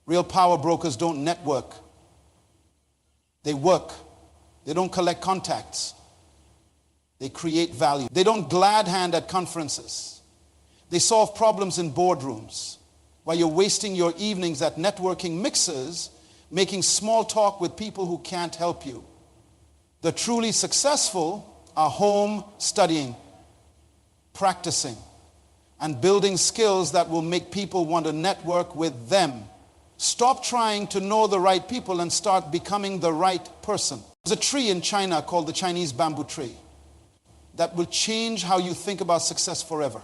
Real power brokers don't network. They work. They don't collect contacts. They create value. They don't glad hand at conferences. They solve problems in boardrooms while you're wasting your evenings at networking mixers, making small talk with people who can't help you. The truly successful are home studying, practicing, and building skills that will make people want to network with them. Stop trying to know the right people and start becoming the right person. There's a tree in China called the Chinese bamboo tree that will change how you think about success forever.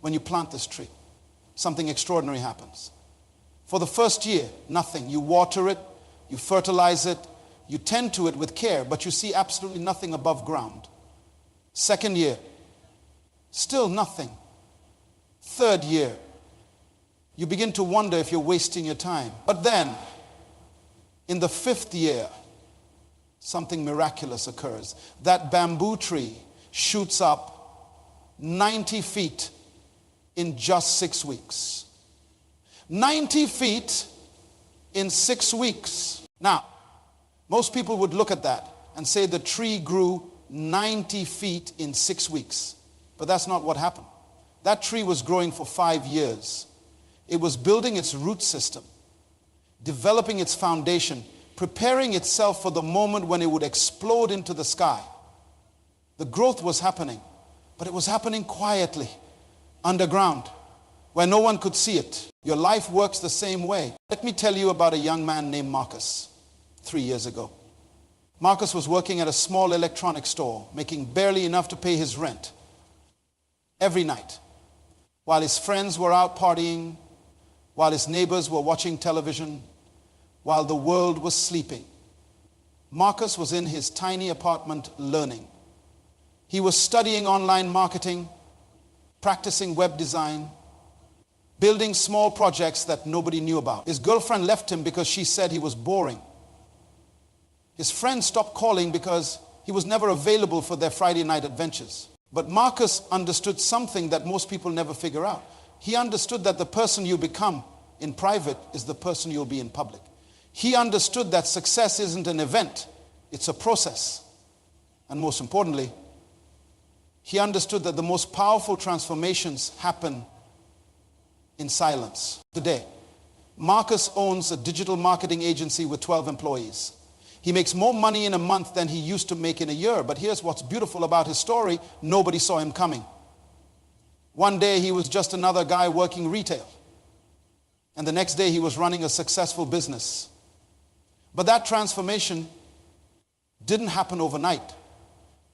When you plant this tree, something extraordinary happens. For the first year, nothing. You water it, you fertilize it, you tend to it with care, but you see absolutely nothing above ground. Second year, still nothing. Third year, you begin to wonder if you're wasting your time. But then, in the fifth year, something miraculous occurs. That bamboo tree shoots up 90 feet in just 6 weeks. 90 feet in 6 weeks. Now, most people would look at that and say the tree grew 90 feet in 6 weeks. But that's not what happened. That tree was growing for 5 years. It was building its root system, developing its foundation, preparing itself for the moment when it would explode into the sky. The growth was happening, but it was happening quietly, underground, where no one could see it. Your life works the same way. Let me tell you about a young man named Marcus 3 years ago. Marcus was working at a small electronics store, making barely enough to pay his rent every night, while his friends were out partying, while his neighbors were watching television, while the world was sleeping. Marcus was in his tiny apartment learning. He was studying online marketing, practicing web design, building small projects that nobody knew about. His girlfriend left him because she said he was boring. His friends stopped calling because he was never available for their Friday night adventures. But Marcus understood something that most people never figure out. He understood that the person you become in private is the person you'll be in public. He understood that success isn't an event, it's a process. And most importantly, he understood that the most powerful transformations happen in silence. Today, Marcus owns a digital marketing agency with 12 employees. He makes more money in a month than he used to make in a year. But here's what's beautiful about his story. Nobody saw him coming. One day he was just another guy working retail. And the next day he was running a successful business. But that transformation didn't happen overnight.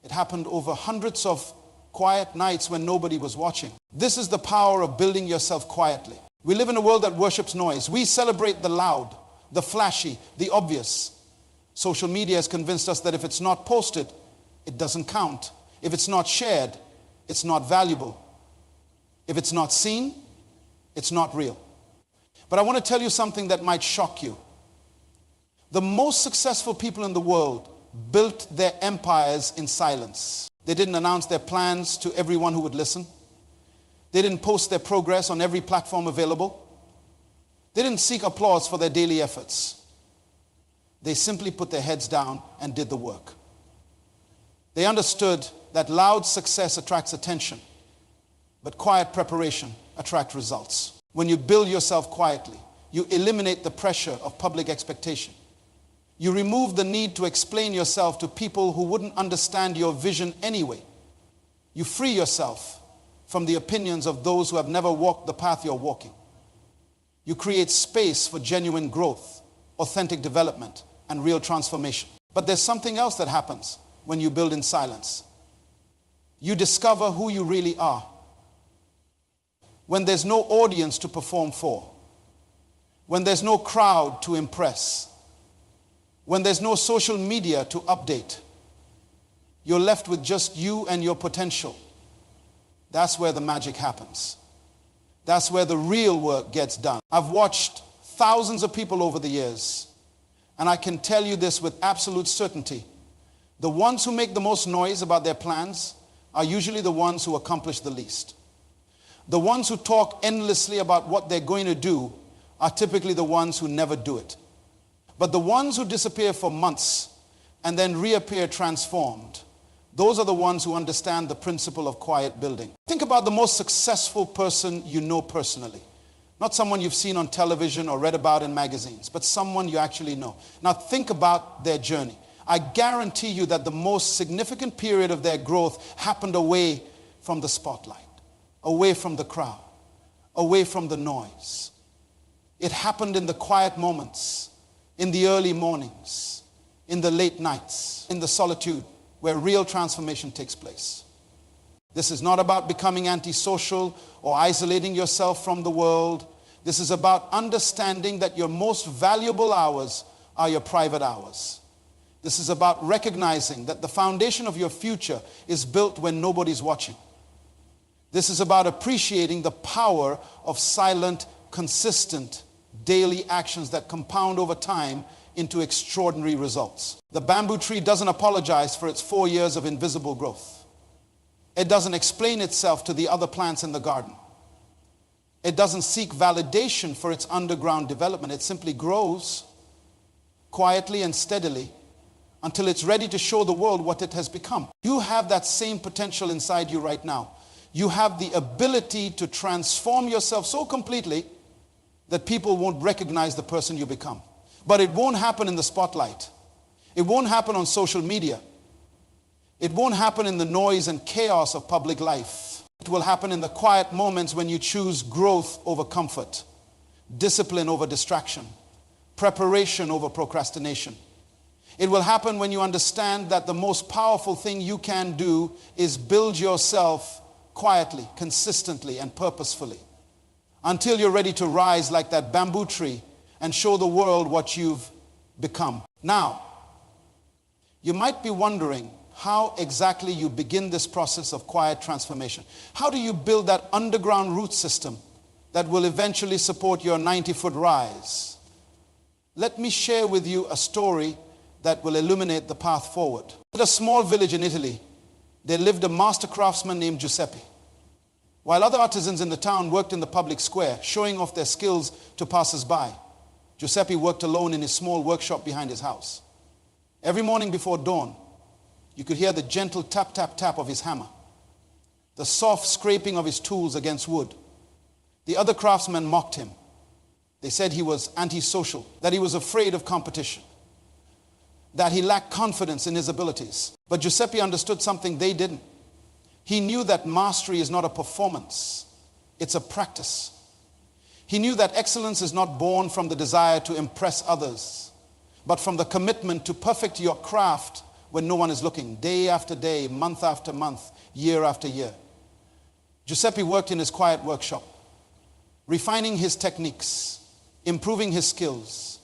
It happened over hundreds of quiet nights when nobody was watching. This is the power of building yourself quietly. We live in a world that worships noise. We celebrate the loud, the flashy, the obvious. Social media has convinced us that if it's not posted, it doesn't count. If it's not shared, it's not valuable. If it's not seen, it's not real. But I want to tell you something that might shock you. The most successful people in the world built their empires in silence. They didn't announce their plans to everyone who would listen. They didn't post their progress on every platform available. They didn't seek applause for their daily efforts. They simply put their heads down and did the work. They understood that loud success attracts attention, but quiet preparation attracts results. When you build yourself quietly, you eliminate the pressure of public expectation. You remove the need to explain yourself to people who wouldn't understand your vision anyway. You free yourself from the opinions of those who have never walked the path you're walking. You create space for genuine growth, authentic development, and real transformation. But there's something else that happens when you build in silence. You discover who you really are. When there's no audience to perform for, when there's no crowd to impress, when there's no social media to update, you're left with just you and your potential. That's where the magic happens. That's where the real work gets done. I've watched thousands of people over the years, and I can tell you this with absolute certainty. The ones who make the most noise about their plans are usually the ones who accomplish the least. The ones who talk endlessly about what they're going to do are typically the ones who never do it. But the ones who disappear for months and then reappear transformed, those are the ones who understand the principle of quiet building. Think about the most successful person you know personally. Not someone you've seen on television or read about in magazines, but someone you actually know. Now think about their journey. I guarantee you that the most significant period of their growth happened away from the spotlight, away from the crowd, away from the noise. It happened in the quiet moments, in the early mornings, in the late nights, in the solitude where real transformation takes place. This is not about becoming antisocial or isolating yourself from the world. This is about understanding that your most valuable hours are your private hours. This is about recognizing that the foundation of your future is built when nobody's watching. This is about appreciating the power of silent, consistent, daily actions that compound over time into extraordinary results. The bamboo tree doesn't apologize for its 4 years of invisible growth. It doesn't explain itself to the other plants in the garden. It doesn't seek validation for its underground development. It simply grows quietly and steadily until it's ready to show the world what it has become. You have that same potential inside you right now. You have the ability to transform yourself so completely that people won't recognize the person you become. But it won't happen in the spotlight. It won't happen on social media. It won't happen in the noise and chaos of public life. It will happen in the quiet moments when you choose growth over comfort, discipline over distraction, preparation over procrastination. It will happen when you understand that the most powerful thing you can do is build yourself quietly, consistently, and purposefully until you're ready to rise like that bamboo tree and show the world what you've become. Now, you might be wondering how exactly you begin this process of quiet transformation. How do you build that underground root system that will eventually support your 90-foot rise? Let me share with you a story that will illuminate the path forward. In a small village in Italy, there lived a master craftsman named Giuseppe. While other artisans in the town worked in the public square, showing off their skills to passers-by, Giuseppe worked alone in his small workshop behind his house. Every morning before dawn, you could hear the gentle tap, tap, tap of his hammer, the soft scraping of his tools against wood. The other craftsmen mocked him. They said he was antisocial, that he was afraid of competition, that he lacked confidence in his abilities. But Giuseppe understood something they didn't. He knew that mastery is not a performance, it's a practice. He knew that excellence is not born from the desire to impress others, but from the commitment to perfect your craft when no one is looking, day after day, month after month, year after year. Giuseppe worked in his quiet workshop, refining his techniques, improving his skills,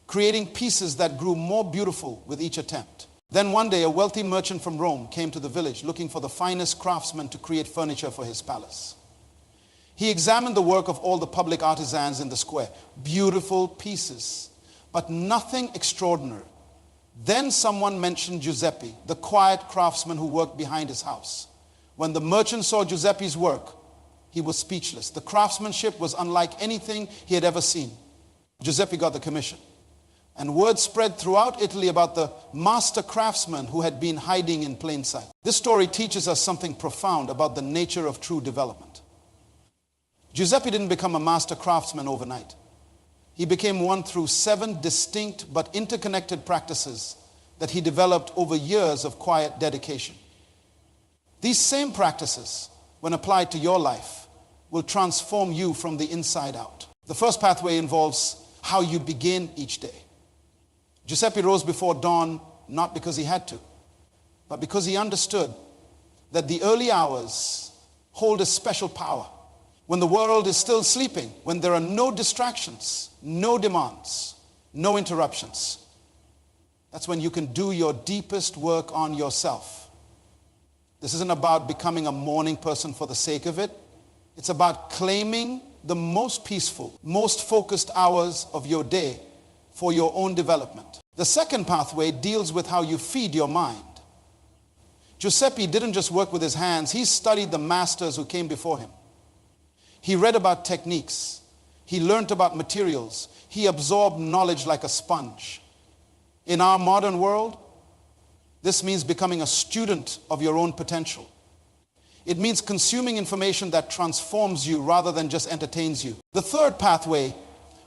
creating pieces that grew more beautiful with each attempt. Then one day, a wealthy merchant from Rome came to the village looking for the finest craftsmen to create furniture for his palace. He examined the work of all the public artisans in the square. Beautiful pieces, but nothing extraordinary. Then someone mentioned Giuseppe, the quiet craftsman who worked behind his house. When the merchant saw Giuseppe's work, he was speechless. The craftsmanship was unlike anything he had ever seen. Giuseppe got the commission. And word spread throughout Italy about the master craftsman who had been hiding in plain sight. This story teaches us something profound about the nature of true development. Giuseppe didn't become a master craftsman overnight. He became one through 7 distinct but interconnected practices that he developed over years of quiet dedication. These same practices, when applied to your life, will transform you from the inside out. The first pathway involves how you begin each day. Giuseppe rose before dawn not because he had to, but because he understood that the early hours hold a special power. When the world is still sleeping, when there are no distractions, no demands, no interruptions, that's when you can do your deepest work on yourself. This isn't about becoming a morning person for the sake of it. It's about claiming the most peaceful, most focused hours of your day for your own development. The second pathway deals with how you feed your mind. Giuseppe didn't just work with his hands. He studied the masters who came before him. He read about techniques. He learned about materials. He absorbed knowledge like a sponge. In our modern world, this means becoming a student of your own potential. It means consuming information that transforms you rather than just entertains you. The third pathway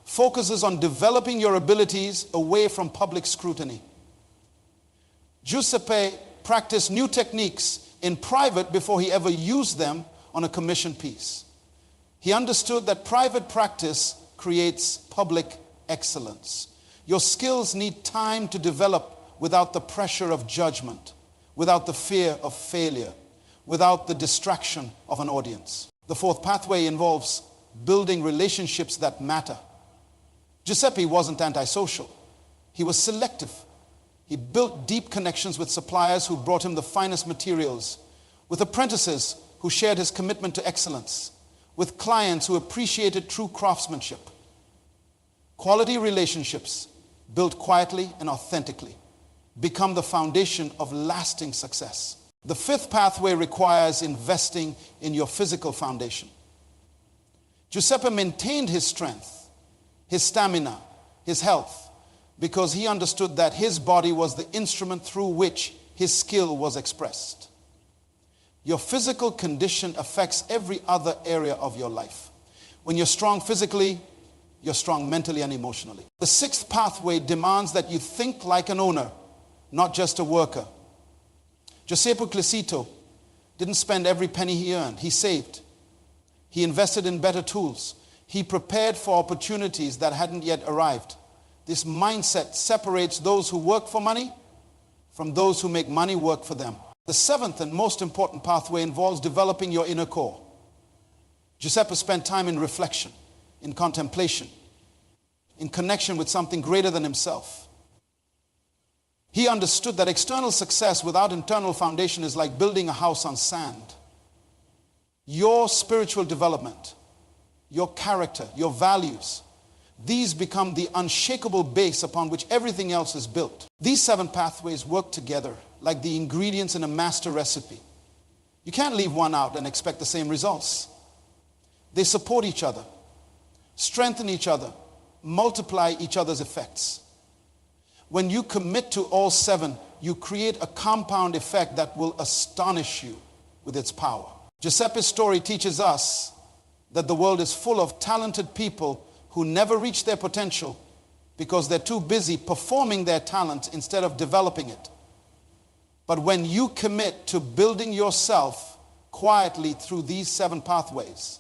focuses on developing your abilities away from public scrutiny. Giuseppe practiced new techniques in private before he ever used them on a commissioned piece. He understood that private practice creates public excellence. Your skills need time to develop without the pressure of judgment, without the fear of failure, without the distraction of an audience. The fourth pathway involves building relationships that matter. Giuseppe wasn't antisocial. He was selective. He built deep connections with suppliers who brought him the finest materials, with apprentices who shared his commitment to excellence, with clients who appreciated true craftsmanship. Quality relationships, built quietly and authentically, become the foundation of lasting success. The fifth pathway requires investing in your physical foundation. Giuseppe maintained his strength, his stamina, his health, because he understood that his body was the instrument through which his skill was expressed. Your physical condition affects every other area of your life. When you're strong physically, you're strong mentally and emotionally. The sixth pathway demands that you think like an owner, not just a worker. Giuseppe Clicito didn't spend every penny he earned. He saved. He invested in better tools. He prepared for opportunities that hadn't yet arrived. This mindset separates those who work for money from those who make money work for them. The seventh and most important pathway involves developing your inner core. Giuseppe spent time in reflection, in contemplation, in connection with something greater than himself. He understood that external success without internal foundation is like building a house on sand. Your spiritual development, your character, your values, these become the unshakable base upon which everything else is built. These seven pathways work together like the ingredients in a master recipe. You can't leave one out and expect the same results. They support each other, strengthen each other, multiply each other's effects. When you commit to all seven, you create a compound effect that will astonish you with its power. Giuseppe's story teaches us that the world is full of talented people who never reach their potential because they're too busy performing their talent instead of developing it. But when you commit to building yourself quietly through these seven pathways,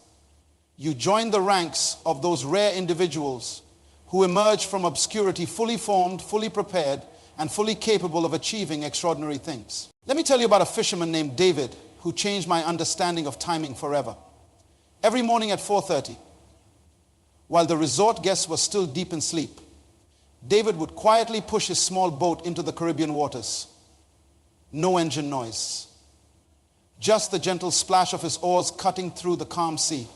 you join the ranks of those rare individuals who emerge from obscurity fully formed, fully prepared, and fully capable of achieving extraordinary things. Let me tell you about a fisherman named David who changed my understanding of timing forever. Every morning at 4:30, while the resort guests were still deep in sleep, David would quietly push his small boat into the Caribbean waters. No engine noise, just the gentle splash of his oars cutting through the calm sea.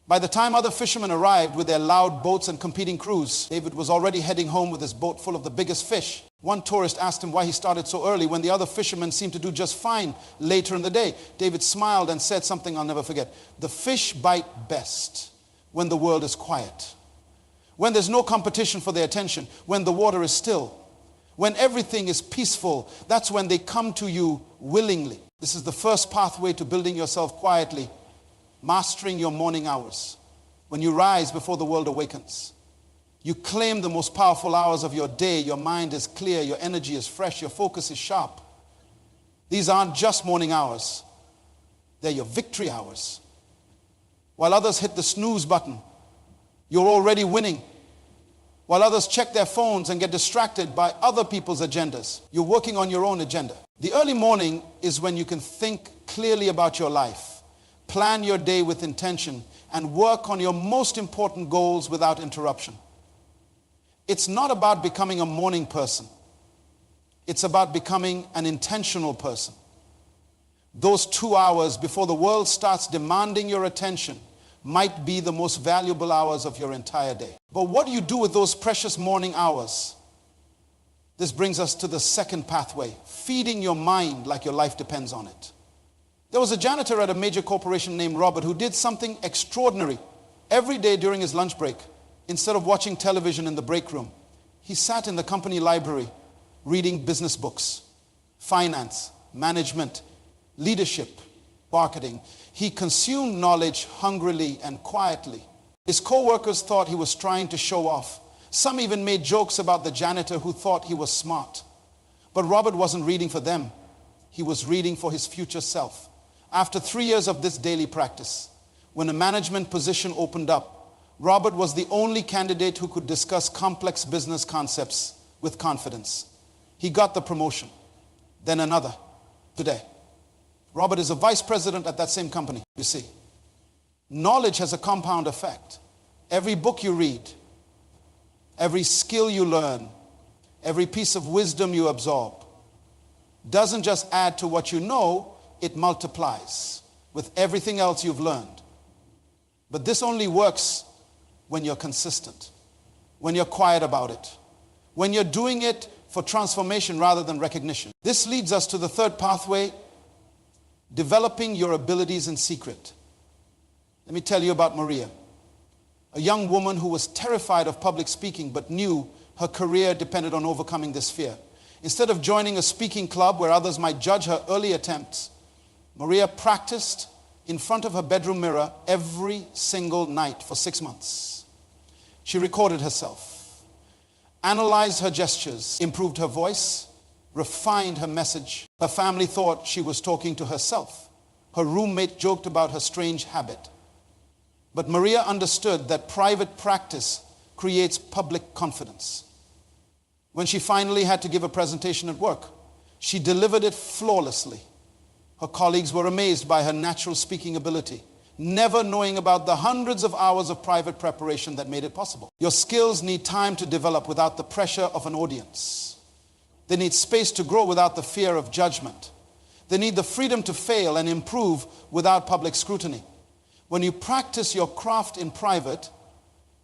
By the time other fishermen arrived with their loud boats and competing crews, David was already heading home with his boat full of the biggest fish. One tourist asked him why he started so early when the other fishermen seemed to do just fine later in the day. David smiled and said something I'll never forget. The fish bite best when the world is quiet, when there's no competition for their attention, when the water is still, when everything is peaceful. That's when they come to you willingly. This is the first pathway to building yourself quietly. Mastering your morning hours. When you rise before the world awakens, you claim the most powerful hours of your day. Your mind is clear, your energy is fresh, your focus is sharp. These aren't just morning hours. They're your victory hours. While others hit the snooze button, you're already winning. While others check their phones and get distracted by other people's agendas, you're working on your own agenda. The early morning is when you can think clearly about your life, plan your day with intention, and work on your most important goals without interruption. It's not about becoming a morning person. It's about becoming an intentional person. Those 2 hours before the world starts demanding your attention might be the most valuable hours of your entire day. But what do you do with those precious morning hours? This brings us to the second pathway, feeding your mind like your life depends on it. There was a janitor at a major corporation named Robert who did something extraordinary Every day during his lunch break, instead of watching television in the break room, he sat in the company library reading business books, finance, management, leadership, marketing. He consumed knowledge hungrily and quietly. His co-workers thought he was trying to show off. Some even made jokes about the janitor who thought he was smart. But Robert wasn't reading for them. He was reading for his future self. After 3 years of this daily practice, when a management position opened up, Robert was the only candidate who could discuss complex business concepts with confidence. He got the promotion, then another. Today, Robert is a vice president at that same company. You see, knowledge has a compound effect. Every book you read, every skill you learn, every piece of wisdom you absorb doesn't just add to what you know, it multiplies with everything else you've learned. But this only works when you're consistent, when you're quiet about it, when you're doing it for transformation rather than recognition. This leads us to the third pathway, developing your abilities in secret. Let me tell you about Maria, a young woman who was terrified of public speaking but knew her career depended on overcoming this fear. Instead of joining a speaking club where others might judge her early attempts, Maria practiced in front of her bedroom mirror every single night for 6 months. She recorded herself, analyzed her gestures, improved her voice, refined her message. Her family thought she was talking to herself. Her roommate joked about her strange habit. But Maria understood that private practice creates public confidence. When she finally had to give a presentation at work, she delivered it flawlessly. Her colleagues were amazed by her natural speaking ability, never knowing about the hundreds of hours of private preparation that made it possible. Your skills need time to develop without the pressure of an audience. They need space to grow without the fear of judgment. They need the freedom to fail and improve without public scrutiny. When you practice your craft in private,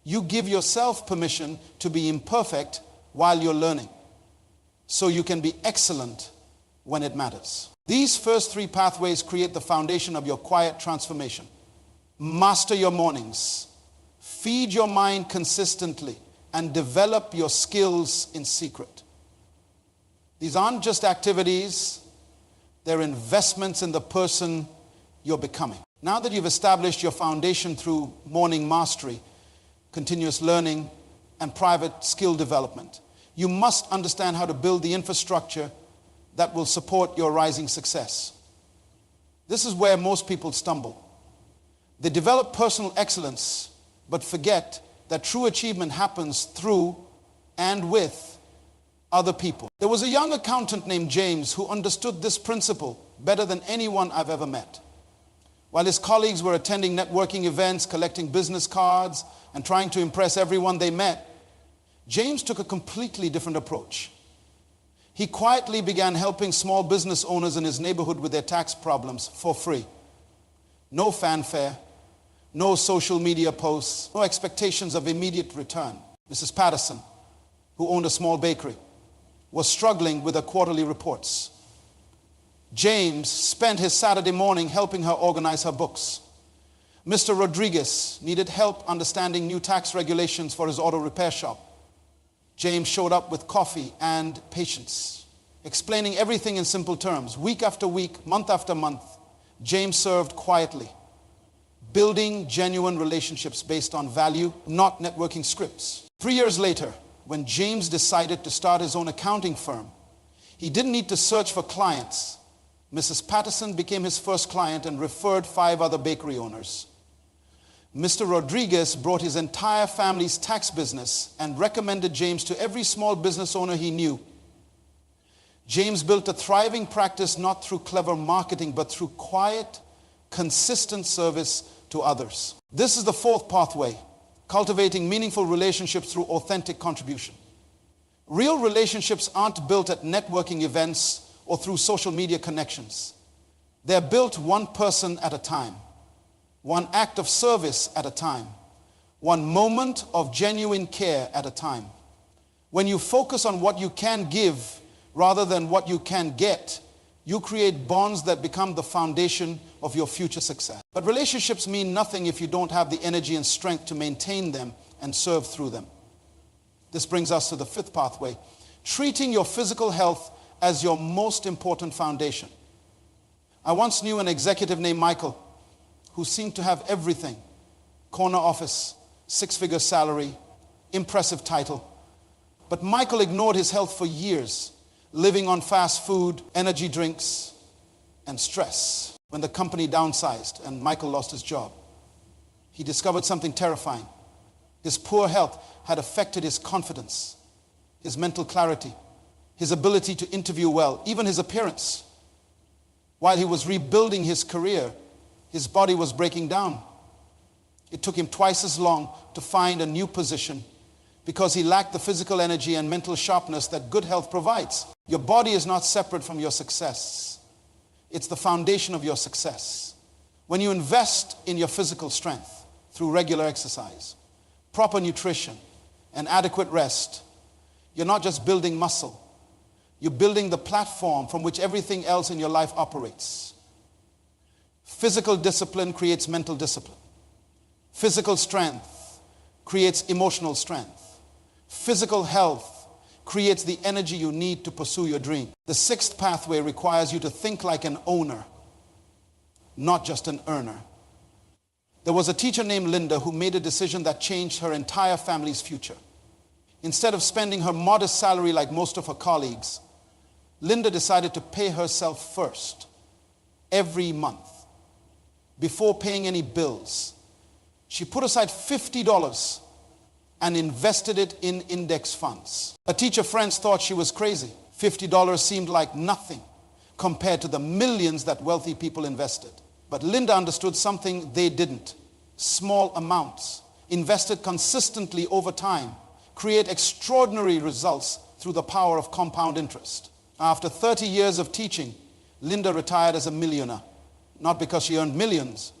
you give yourself permission to be imperfect while you're learning, so you can be excellent when it matters. These first three pathways create the foundation of your quiet transformation. Master your mornings, feed your mind consistently, and develop your skills in secret. These aren't just activities, they're investments in the person you're becoming. Now that you've established your foundation through morning mastery, continuous learning, and private skill development, you must understand how to build the infrastructure that will support your rising success. This is where most people stumble. They develop personal excellence, but forget that true achievement happens through and with other people. There was a young accountant named James who understood this principle better than anyone I've ever met. While his colleagues were attending networking events, collecting business cards, and trying to impress everyone they met, James took a completely different approach. He quietly began helping small business owners in his neighborhood with their tax problems for free. No fanfare, no social media posts, no expectations of immediate return. Mrs. Patterson, who owned a small bakery, was struggling with her quarterly reports. James spent his Saturday morning helping her organize her books. Mr. Rodriguez needed help understanding new tax regulations for his auto repair shop. James showed up with coffee and patience, explaining everything in simple terms. Week after week, month after month, James served quietly, building genuine relationships based on value, not networking scripts. 3 years later, when James decided to start his own accounting firm, he didn't need to search for clients. Mrs. Patterson became his first client and referred 5 other bakery owners. Mr. Rodriguez brought his entire family's tax business and recommended James to every small business owner he knew. James built a thriving practice not through clever marketing, but through quiet, consistent service to others. This is the fourth pathway, cultivating meaningful relationships through authentic contribution. Real relationships aren't built at networking events or through social media connections. They're built one person at a time, one act of service at a time, one moment of genuine care at a time. When you focus on what you can give rather than what you can get, You create bonds that become the foundation of your future success. But relationships mean nothing if you don't have the energy and strength to maintain them and serve through them. This brings us to the fifth pathway, treating your physical health as your most important foundation. I once knew an executive named Michael who seemed to have everything: corner office, six-figure salary, impressive title. But Michael ignored his health for years, living on fast food, energy drinks, and stress. When the company downsized and Michael lost his job, he discovered something terrifying. His poor health had affected his confidence, his mental clarity, his ability to interview well, even his appearance. While he was rebuilding his career, his body was breaking down. It took him twice as long to find a new position because he lacked the physical energy and mental sharpness that good health provides. Your body is not separate from your success. It's the foundation of your success. When you invest in your physical strength through regular exercise, proper nutrition, and adequate rest, you're not just building muscle. You're building the platform from which everything else in your life operates. Physical discipline creates mental discipline. Physical strength creates emotional strength. Physical health creates the energy you need to pursue your dream. The sixth pathway requires you to think like an owner, not just an earner. There was a teacher named Linda who made a decision that changed her entire family's future. Instead of spending her modest salary like most of her colleagues, Linda decided to pay herself first every month. Before paying any bills, she put aside $50 and invested it in index funds. Her teacher friends thought she was crazy. $50 seemed like nothing compared to the millions that wealthy people invested. But Linda understood something they didn't. Small amounts, invested consistently over time, create extraordinary results through the power of compound interest. After 30 years of teaching, Linda retired as a millionaire. Not because she earned millions,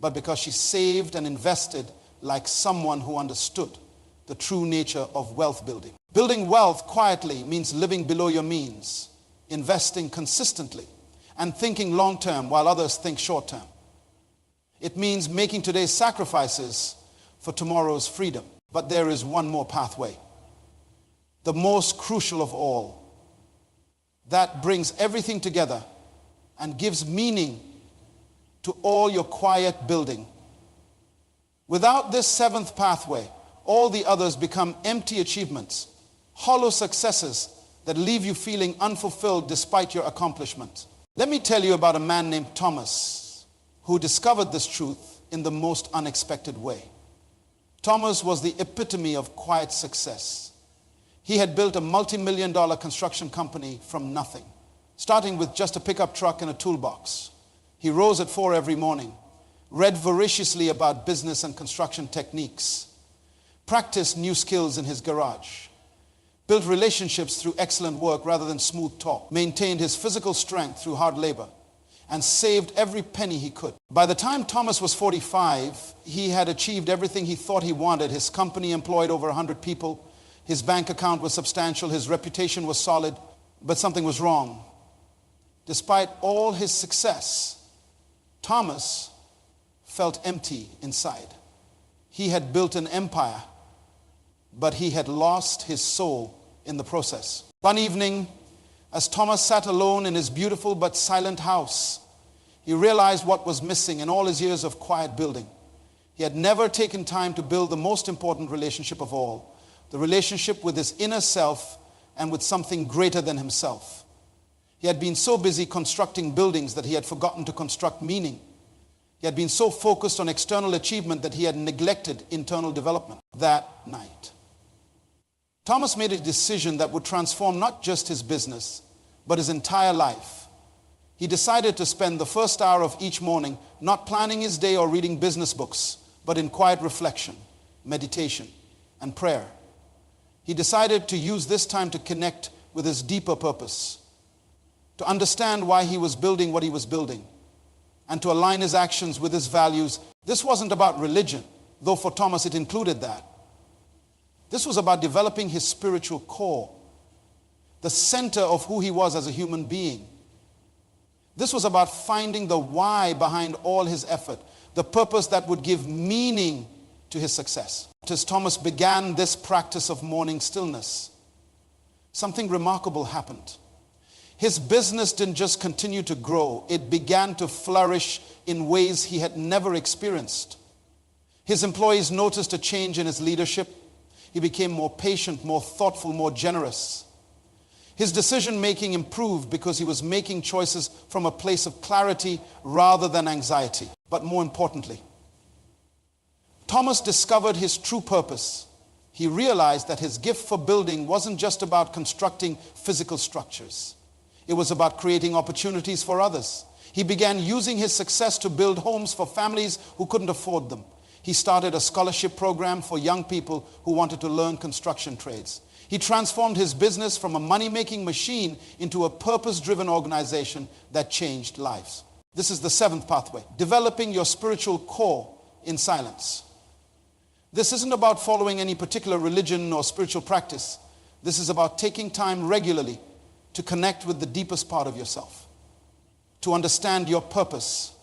but because she saved and invested like someone who understood the true nature of wealth building. Building wealth quietly means living below your means, investing consistently, and thinking long-term while others think short-term. It means making today's sacrifices for tomorrow's freedom. But there is one more pathway, the most crucial of all, that brings everything together and gives meaning to all your quiet building. Without this seventh pathway, all the others become empty achievements, hollow successes that leave you feeling unfulfilled despite your accomplishment. Let me tell you about a man named Thomas who discovered this truth in the most unexpected way. Thomas was the epitome of quiet success. He had built a multi-million-dollar construction company from nothing, starting with just a pickup truck and a toolbox. He rose at 4 every morning, read voraciously about business and construction techniques, practiced new skills in his garage, built relationships through excellent work rather than smooth talk, maintained his physical strength through hard labor, and saved every penny he could. By the time Thomas was 45, he had achieved everything he thought he wanted. His company employed over 100 people. His bank account was substantial. His reputation was solid. But something was wrong. Despite all his success, Thomas felt empty inside. He had built an empire, but he had lost his soul in the process. One evening, as Thomas sat alone in his beautiful but silent house, he realized what was missing in all his years of quiet building. He had never taken time to build the most important relationship of all, the relationship with his inner self and with something greater than himself. He had been so busy constructing buildings that he had forgotten to construct meaning. He had been so focused on external achievement that he had neglected internal development. That night, Thomas made a decision that would transform not just his business, but his entire life. He decided to spend the first hour of each morning not planning his day or reading business books, but in quiet reflection, meditation, and prayer. He decided to use this time to connect with his deeper purpose, to understand why he was building what he was building, and to align his actions with his values. This wasn't about religion, though for Thomas it included that. This was about developing his spiritual core, the center of who he was as a human being. This was about finding the why behind all his effort, the purpose that would give meaning to his success. As Thomas began this practice of morning stillness, something remarkable happened. His business didn't just continue to grow, it began to flourish in ways he had never experienced. His employees noticed a change in his leadership. He became more patient, more thoughtful, more generous. His decision-making improved because he was making choices from a place of clarity rather than anxiety. But more importantly, Thomas discovered his true purpose. He realized that his gift for building wasn't just about constructing physical structures. It was about creating opportunities for others. He began using his success to build homes for families who couldn't afford them. He started a scholarship program for young people who wanted to learn construction trades. He transformed his business from a money-making machine into a purpose-driven organization that changed lives. This is the seventh pathway, developing your spiritual core in silence. This isn't about following any particular religion or spiritual practice. This is about taking time regularly to connect with the deepest part of yourself, to understand your purpose,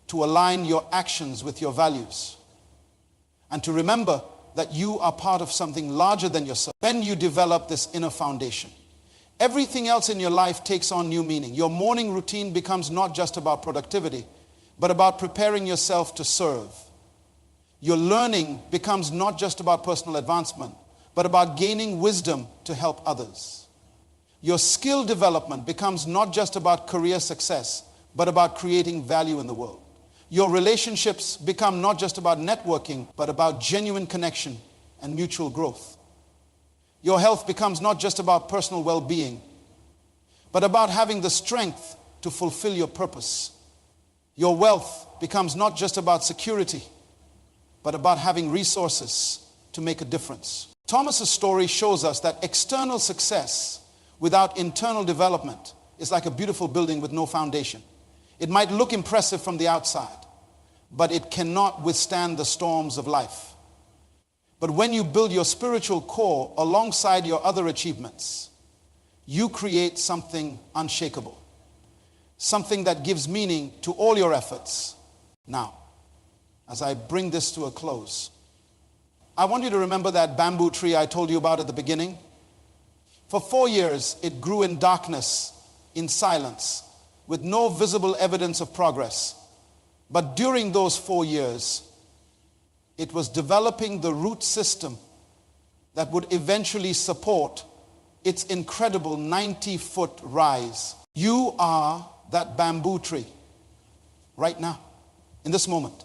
to align your actions with your values, and to remember that you are part of something larger than yourself. Then you develop this inner foundation. Everything else in your life takes on new meaning. Your morning routine becomes not just about productivity, but about preparing yourself to serve. Your learning becomes not just about personal advancement, but about gaining wisdom to help others. Your skill development becomes not just about career success, but about creating value in the world. Your relationships become not just about networking, but about genuine connection and mutual growth. Your health becomes not just about personal well-being, but about having the strength to fulfill your purpose. Your wealth becomes not just about security, but about having resources to make a difference. Thomas's story shows us that external success without internal development is like a beautiful building with no foundation. It might look impressive from the outside, but it cannot withstand the storms of life. But when you build your spiritual core alongside your other achievements, you create something unshakable, something that gives meaning to all your efforts. Now, as I bring this to a close, I want you to remember that bamboo tree I told you about at the beginning. For 4 years, it grew in darkness, in silence, with no visible evidence of progress. But during those 4 years, it was developing the root system that would eventually support its incredible 90-foot rise. You are that bamboo tree right now, in this moment.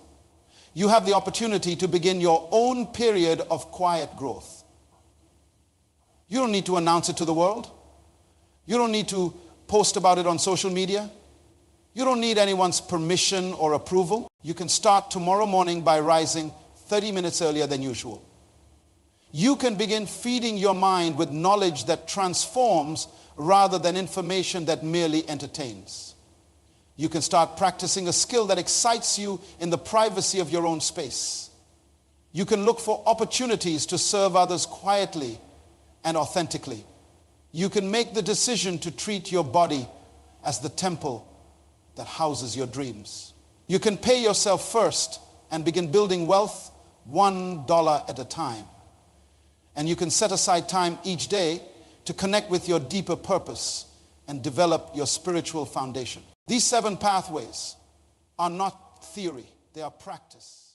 You have the opportunity to begin your own period of quiet growth. You don't need to announce it to the world. You don't need to post about it on social media. You don't need anyone's permission or approval. You can start tomorrow morning by rising 30 minutes earlier than usual. You can begin feeding your mind with knowledge that transforms rather than information that merely entertains. You can start practicing a skill that excites you in the privacy of your own space. You can look for opportunities to serve others quietly and authentically. You can make the decision to treat your body as the temple that houses your dreams. You can pay yourself first and begin building wealth $1 at a time. And you can set aside time each day to connect with your deeper purpose and develop your spiritual foundation. These 7 pathways are not theory, they are practice.